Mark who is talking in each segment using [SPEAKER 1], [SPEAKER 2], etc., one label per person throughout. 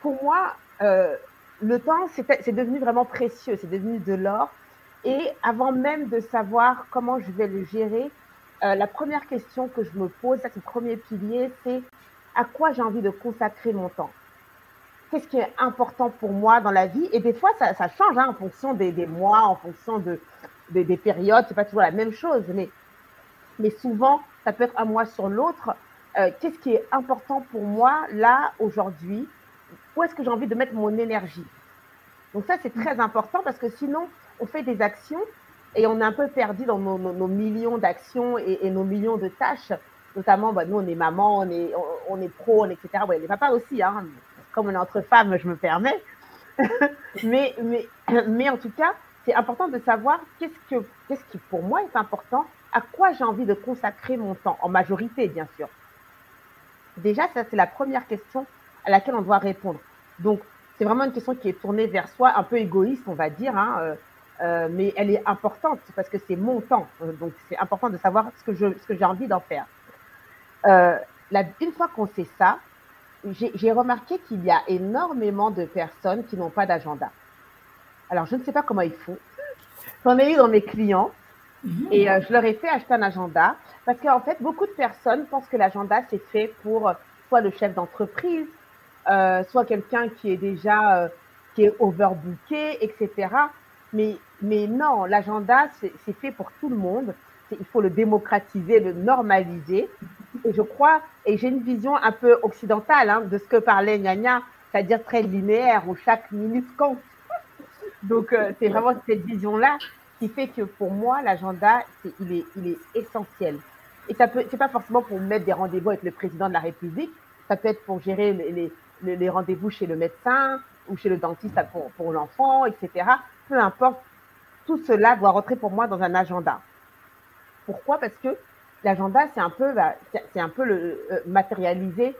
[SPEAKER 1] Pour moi, le temps, c'est devenu vraiment précieux, c'est devenu de l'or. Et avant même de savoir comment je vais le gérer, la première question que je me pose, ça c'est le premier pilier, c'est à quoi j'ai envie de consacrer mon temps? Qu'est-ce qui est important pour moi dans la vie? Et des fois, ça change hein, en fonction des mois, en fonction des périodes, c'est pas toujours la même chose, mais souvent, ça peut être un mois sur l'autre. Qu'est-ce qui est important pour moi là, aujourd'hui? Où est-ce que j'ai envie de mettre mon énergie? Donc ça, c'est très important parce que sinon, on fait des actions et on est un peu perdu dans nos millions d'actions et nos millions de tâches. Notamment, bah, nous, on est maman, on est pro, etc. Ouais, les papas aussi, hein. Comme on est entre femmes, je me permets. Mais en tout cas, c'est important de savoir qu'est-ce qui pour moi est important, à quoi j'ai envie de consacrer mon temps, en majorité, bien sûr. Déjà, ça, c'est la première question à laquelle on doit répondre. Donc, c'est vraiment une question qui est tournée vers soi, un peu égoïste, on va dire, hein, mais elle est importante parce que c'est mon temps. Donc, c'est important de savoir ce que j'ai envie d'en faire. Euh, une fois qu'on sait ça, j'ai remarqué qu'il y a énormément de personnes qui n'ont pas d'agenda. Alors, je ne sais pas comment ils font. J'en ai eu dans mes clients et je leur ai fait acheter un agenda parce qu'en fait, beaucoup de personnes pensent que l'agenda, c'est fait pour soit le chef d'entreprise, soit quelqu'un qui est déjà qui est overbooké, etc. Mais non, l'agenda, c'est fait pour tout le monde. Il faut le démocratiser, le normaliser. Et je crois, et j'ai une vision un peu occidentale hein, de ce que parlait Gnagna, c'est-à-dire très linéaire, où chaque minute compte. Donc, c'est vraiment cette vision-là qui fait que pour moi, l'agenda, il est essentiel. Et ça peut, c'est pas forcément pour mettre des rendez-vous avec le président de la République, ça peut être pour gérer les rendez-vous chez le médecin ou chez le dentiste pour l'enfant, etc. Peu importe, tout cela doit rentrer pour moi dans un agenda. Pourquoi? Parce que l'agenda, c'est un peu, bah, c'est un peu le matérialisé,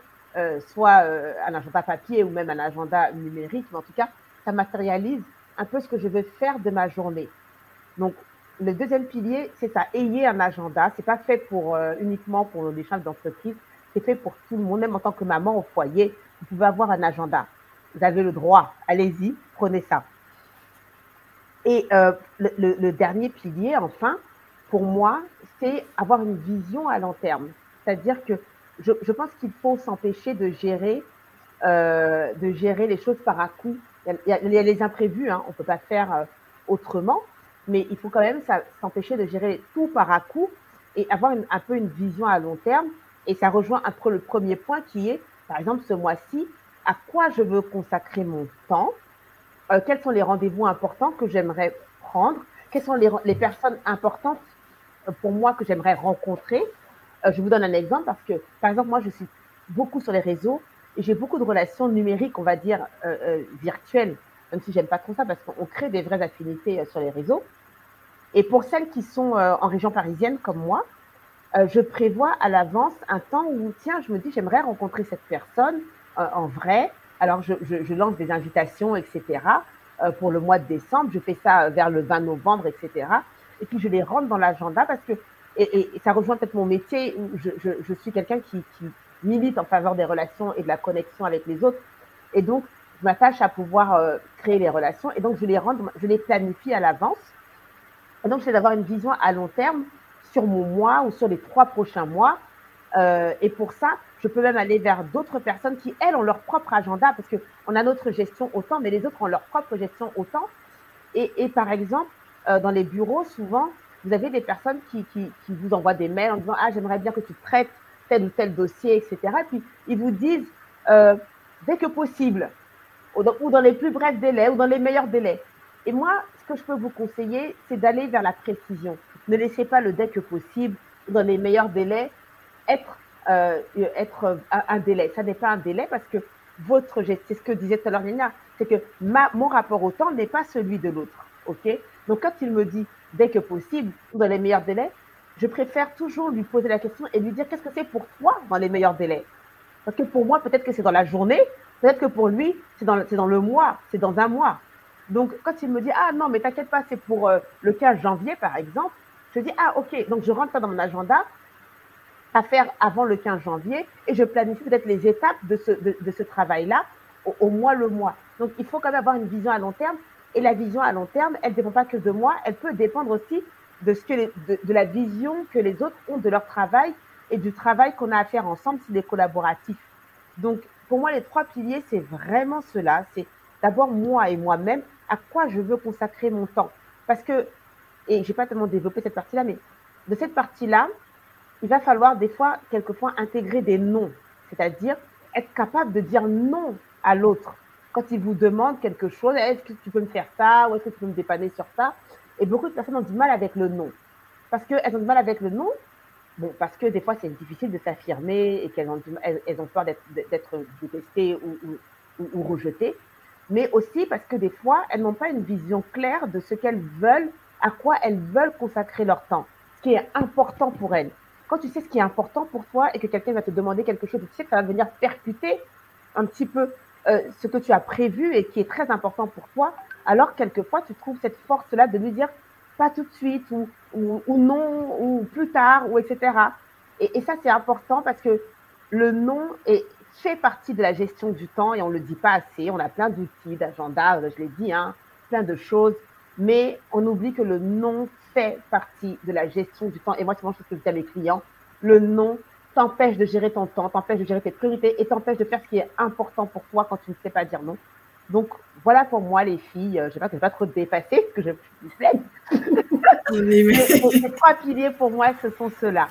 [SPEAKER 1] soit un agenda papier ou même un agenda numérique, mais en tout cas, ça matérialise un peu ce que je veux faire de ma journée. Donc, le deuxième pilier, c'est ça, ayez un agenda. C'est pas fait pour uniquement pour les chefs d'entreprise, c'est fait pour tout le monde, même en tant que maman au foyer, vous pouvez avoir un agenda. Vous avez le droit, allez-y, prenez ça. Et le dernier pilier, enfin, pour moi, c'est avoir une vision à long terme. C'est-à-dire que je pense qu'il faut s'empêcher de gérer les choses par à coup. Il y a les imprévus, hein, on ne peut pas faire autrement, mais il faut quand même s'empêcher de gérer tout par à coup et avoir un peu une vision à long terme. Et ça rejoint un peu le premier point qui est, par exemple, ce mois-ci, à quoi je veux consacrer mon temps, quels sont les rendez-vous importants que j'aimerais prendre, quelles sont les personnes importantes pour moi que j'aimerais rencontrer. Je vous donne un exemple parce que, par exemple, moi, je suis beaucoup sur les réseaux et j'ai beaucoup de relations numériques, on va dire, virtuelles, même si j'aime pas trop ça parce qu'on crée des vraies affinités sur les réseaux. Et pour celles qui sont en région parisienne comme moi, je prévois à l'avance un temps où, tiens, je me dis, j'aimerais rencontrer cette personne en vrai. Alors, je lance des invitations, etc. Pour le mois de décembre. Je fais ça vers le 20 novembre, etc. Et puis, je les rentre dans l'agenda parce que, et ça rejoint peut-être mon métier où je suis quelqu'un qui milite en faveur des relations et de la connexion avec les autres. Et donc, je m'attache à pouvoir créer les relations. Et donc, je les planifie à l'avance. Et donc, c'est d'avoir une vision à long terme sur mon mois ou sur les 3 prochains mois. Et pour ça, je peux même aller vers d'autres personnes qui, elles, ont leur propre agenda parce qu'on a notre gestion au temps, mais les autres ont leur propre gestion au temps. Et par exemple, dans les bureaux, souvent, vous avez des personnes qui vous envoient des mails en disant ah, j'aimerais bien que tu traites tel ou tel dossier, etc. Et puis, ils vous disent dès que possible, ou dans les plus brefs délais, ou dans les meilleurs délais. Et moi, ce que je peux vous conseiller, c'est d'aller vers la précision. Ne laissez pas le dès que possible, ou dans les meilleurs délais, être un délai. Ça n'est pas un délai parce que c'est ce que disait tout à l'heure Nina, c'est que mon rapport au temps n'est pas celui de l'autre. Ok? Donc quand il me dit dès que possible ou dans les meilleurs délais, je préfère toujours lui poser la question et lui dire qu'est-ce que c'est pour toi dans les meilleurs délais. Parce que pour moi, peut-être que c'est dans la journée, peut-être que pour lui, c'est dans le mois, c'est dans un mois. Donc quand il me dit ah non mais t'inquiète pas, c'est pour le 15 janvier par exemple, je dis ah ok, donc je rentre ça dans mon agenda à faire avant le 15 janvier et je planifie peut-être les étapes de ce travail-là au mois le mois. Donc, il faut quand même avoir une vision à long terme. Et la vision à long terme, elle ne dépend pas que de moi, elle peut dépendre aussi de la vision que les autres ont de leur travail et du travail qu'on a à faire ensemble s'il est collaboratif. Donc, pour moi, les trois piliers, c'est vraiment cela. C'est d'abord moi et moi-même, à quoi je veux consacrer mon temps. Parce que, et je n'ai pas tellement développé cette partie-là, mais de cette partie-là, il va falloir des fois, quelquefois, intégrer des noms. C'est-à-dire être capable de dire non à l'autre. Quand il vous demande quelque chose, est-ce que tu peux me faire ça ou est-ce que tu peux me dépanner sur ça? Et beaucoup de personnes ont du mal avec le non. Parce qu'elles ont du mal avec le non, bon, parce que des fois c'est difficile de s'affirmer et elles ont peur d'être détestées ou rejetées, mais aussi parce que des fois elles n'ont pas une vision claire de ce qu'elles veulent, à quoi elles veulent consacrer leur temps, ce qui est important pour elles. Quand tu sais ce qui est important pour toi et que quelqu'un va te demander quelque chose, tu sais que ça va venir percuter un petit peu ce que tu as prévu et qui est très important pour toi, alors quelquefois tu trouves cette force-là de lui dire pas tout de suite ou non ou plus tard ou etc. Et ça c'est important parce que le non fait partie de la gestion du temps et on ne le dit pas assez. On a plein d'outils, d'agenda, je l'ai dit, hein, plein de choses, mais on oublie que le non fait partie de la gestion du temps. Et moi, c'est vraiment ce que je dis à mes clients. Le non t'empêche de gérer ton temps, t'empêche de gérer tes priorités et t'empêche de faire ce qui est important pour toi quand tu ne sais pas dire non. Donc, voilà pour moi, les filles. Je sais pas que je ne vais pas trop te dépasser, parce que je suis pleine.
[SPEAKER 2] Oui, mais...
[SPEAKER 1] Les trois piliers, pour moi, ce sont ceux-là.